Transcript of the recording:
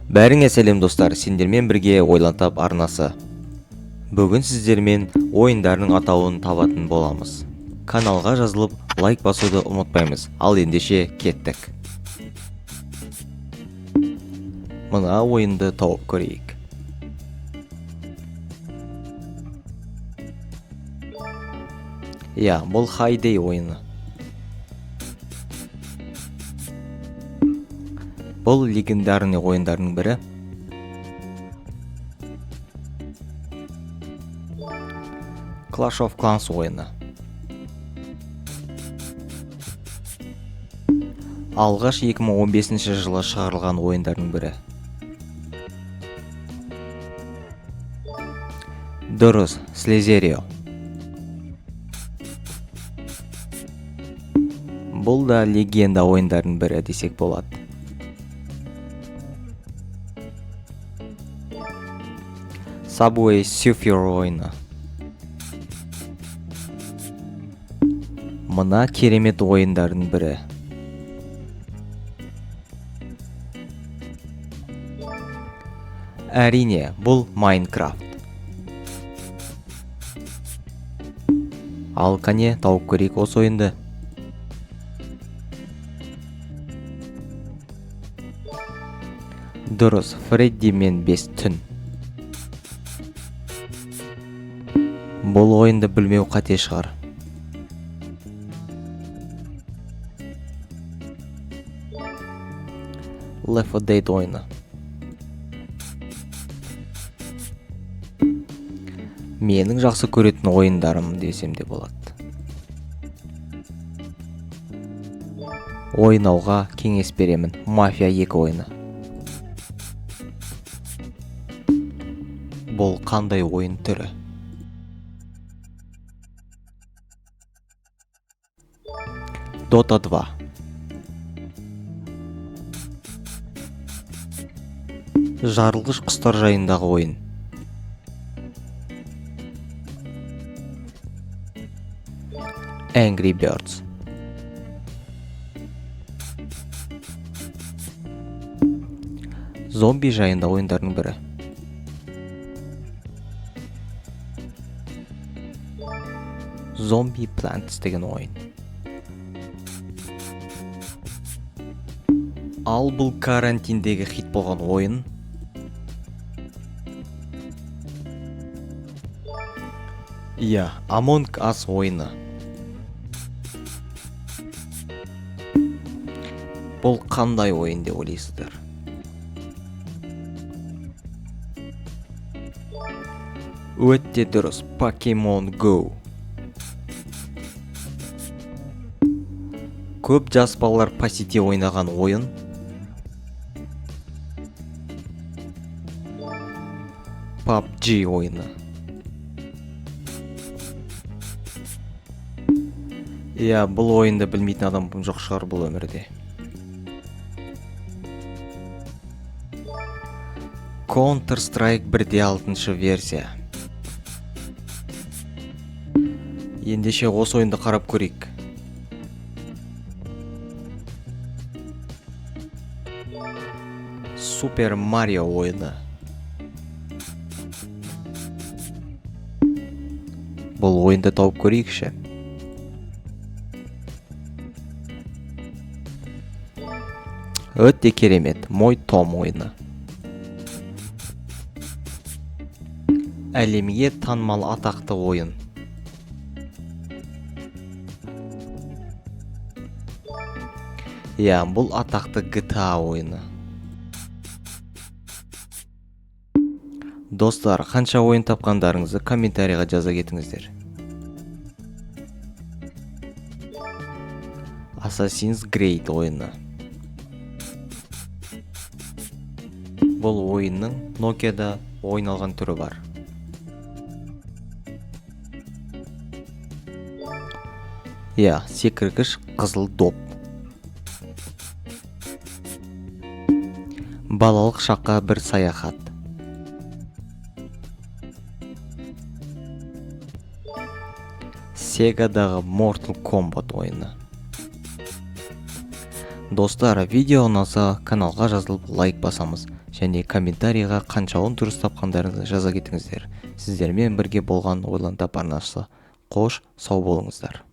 Бәріңе сәлем достар, сендермен бірге ойлантап арнасы. Бүгін сіздермен ойындарының атауын табатын боламыз. Каналға жазылып, лайк басуды ұмытпаймыз. Ал ендеше кеттік. Мына ойынды тауып көрейік. Бұл Хайдей ойыны. Бұл легендарный ойындарының бірі. Clash of Clans ойыны. Алғаш 2015 жылы шығарылған ойындардың бірі. Дұрыс, Слизерио. Бұл да легенда ойындардың бірі десек болады. Subway Surfer ойыны. Мына керемет ойындардың бірі. Әрине, бұл Майнкрафт. Ал қане тауып көрейік осы ойынды. Дұрыс, Фредди мен 5 түн. Бұл ойынды білмеу қате шығар. Left 4 Dead ойыны. Менің жақсы көретін ойындарым десем де болады. Ойнауға кеңес беремін. Мафия 2 ойыны. Бұл қандай ойын түрі? Dota 2. Жарылғыш құстар жайындағы ойын. Angry Birds. Зомби жайында ойындардың бірі. Zombie Plants деген ойын. Ал бұл карантиндегі хит болған ойын. Among Us ойыны. Бұл қандай ойын деп ойлайсыздар? Өте дұрыс, Pokemon Go. Көп жас балалар пасите ойнаған ойын. PUBG ойыны. Бұл ойынды білмейтін адам жоқ шығар бұл өмірде. Counter-Strike 1.6 версия. Ендеше осы ойынды қарап көрейік. Super Mario ойыны. Бұл ойынды тауып көрейікші. Өте керемет, Мой Том ойыны. Әлемге танымал атақты ойын. Бұл атақты GTA ойыны. Достар, қанша ойын тапқандарыңызды комментарийға жаза кетіңіздер. Assassin's Creed ойыны. Бұл ойынның Nokia'да ойналған түрі бар. Секіргіш қызыл доп. Балалық шаққа бір саяхат. Сегадағы Mortal Kombat ойыны. Достар, видео ұнаса каналға жазылып лайк басамыз және комментарийға қаншауын дұрыс тапқандарыңызды жаза кетіңіздер. Сіздермен бірге болған ойлан тап арнасы. Қош, сау болыңыздар.